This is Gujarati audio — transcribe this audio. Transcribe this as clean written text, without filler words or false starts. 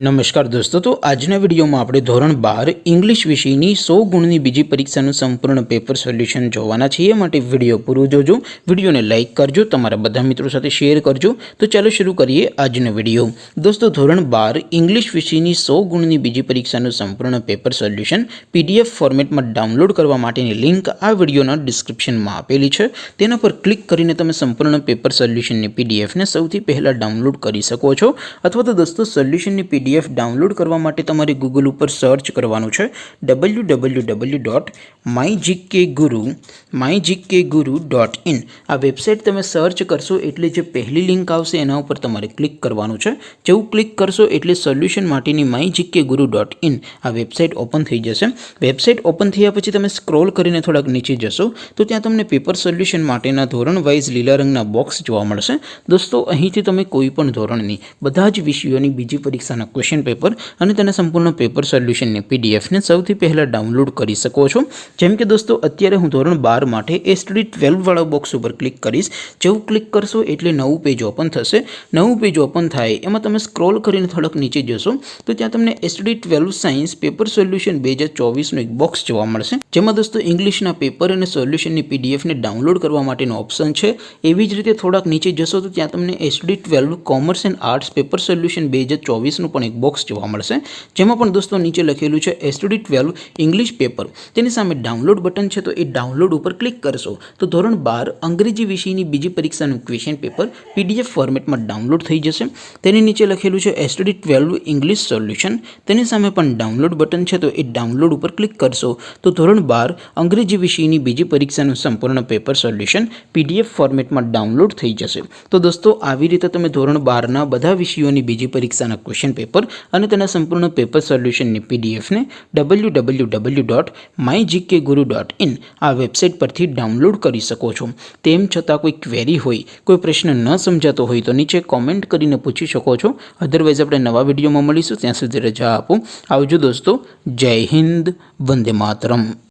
નમસ્કાર દોસ્તો, તો આજના વિડીયોમાં આપણે ધોરણ 12 ઇંગ્લિશ વિષયની 100 ગુણની બીજી પરીક્ષાનું સંપૂર્ણ પેપર સોલ્યુશન જોવાના છીએ। માટે વિડીયો પૂરો જોજો, વિડીયોને લાઇક કરજો, તમારા બધા મિત્રો સાથે શેર કરજો। તો ચાલો શરૂ કરીએ આજનો વિડીયો। દોસ્તો, ધોરણ 12 ઇંગ્લિશ વિષયની 100 ગુણની બીજી પરીક્ષાનું સંપૂર્ણ પેપર સોલ્યુશન PDF ફોર્મેટમાં ડાઉનલોડ કરવા માટેની લિંક આ વિડીયોના ડિસ્ક્રિપ્શનમાં આપેલી છે। તેના પર ક્લિક કરીને તમે સંપૂર્ણ પેપર સોલ્યુશનની PDFને સૌથી પહેલાં ડાઉનલોડ કરી શકો છો। અથવા તો દોસ્તો, સોલ્યુશનની PDF ડાઉનલોડ કરવા માટે તમારે ગૂગલ ઉપર સર્ચ કરવાનું છે www.mygkguru.in। આ વેબસાઇટ તમે સર્ચ કરશો એટલે જે પહેલી લિંક આવશે એના ઉપર તમારે ક્લિક કરવાનું છે। જેવું ક્લિક કરશો એટલે સોલ્યુશન માટેની mygkguru.in આ વેબસાઇટ ઓપન થઈ જશે। વેબસાઇટ ઓપન થયા પછી તમે સ્ક્રોલ કરીને થોડાક નીચે જશો તો ત્યાં તમને પેપર સોલ્યુશન માટેના ધોરણ વાઇઝ લીલા રંગના બોક્સ જોવા મળશે। દોસ્તો, અહીંથી તમે કોઈ પણ ધોરણની બધા જ વિષયોની બીજી પરીક્ષાના ક્વેશ્ચન પેપર અને તેના સંપૂર્ણ પેપર સોલ્યુશનની PDFને સૌથી પહેલાં ડાઉનલોડ કરી શકો છો। જેમ કે દોસ્તો, અત્યારે હું ધોરણ 12 માટે STD 12 વાળા બોક્સ ઉપર ક્લિક કરીશ। જેવું ક્લિક કરશો એટલે નવું પેજ ઓપન થશે। નવું પેજ ઓપન થાય એમાં તમે સ્ક્રોલ કરીને થોડોક નીચે જશો તો ત્યાં તમને STD 12 સાયન્સ પેપર સોલ્યુશન 2024નું એક બોક્સ જોવા મળશે, જેમાં દોસ્તો ઇંગ્લિશના પેપર અને સોલ્યુશનની PDFને ડાઉનલોડ કરવા માટેનો ઓપ્શન છે। એવી જ રીતે થોડાક નીચે જશો તો ત્યાં તમને STD 12 commerce and arts paper solution 2024નું પણ એક બોક્સ જોવા મળશે, જેમાં પણ દોસ્તો નીચે લખેલું છે STD 12 ઇંગ્લિશ પેપર। તેની સામે ડાઉનલોડ બટન છે, તો એ ડાઉનલોડ ઉપર ક્લિક કરશો તો ધોરણ 12 અંગ્રેજી વિષયની બીજી પરીક્ષાનું ક્વેશ્ચન પેપર PDF ફોર્મેટમાં ડાઉનલોડ થઈ જશે। તેની નીચે લખેલું છે STD 12 ઇંગ્લિશ સોલ્યુશન। તેની સામે પણ ડાઉનલોડ બટન છે, તો એ ડાઉનલોડ ઉપર ક્લિક કરશો તો ધોરણ 12 અંગ્રેજી વિષયની બીજી પરીક્ષાનું સંપૂર્ણ પેપર સોલ્યુશન PDF ફોર્મેટમાં ડાઉનલોડ થઈ જશે। તો દોસ્તો, આવી રીતે તમે ધોરણ 12ના બધા વિષયોની બીજી પરીક્ષાના ક્વેશ્ચન પેપર અને તેના સંપૂર્ણ પેપર સોલ્યુશનની PDFને www.mygkguru.in આ વેબસાઇટ પરથી ડાઉનલોડ કરી શકો છો। તેમ છતાં કોઈ ક્વેરી હોય, કોઈ પ્રશ્ન ન સમજાતો હોય તો નીચે કોમેન્ટ કરીને પૂછી શકો છો। અધરવાઇઝ આપણે નવા વિડીયોમાં મળીશું, ત્યાં સુધી રજા આપો। આવજો દોસ્તો, જય હિન્દ, વંદે માતરમ।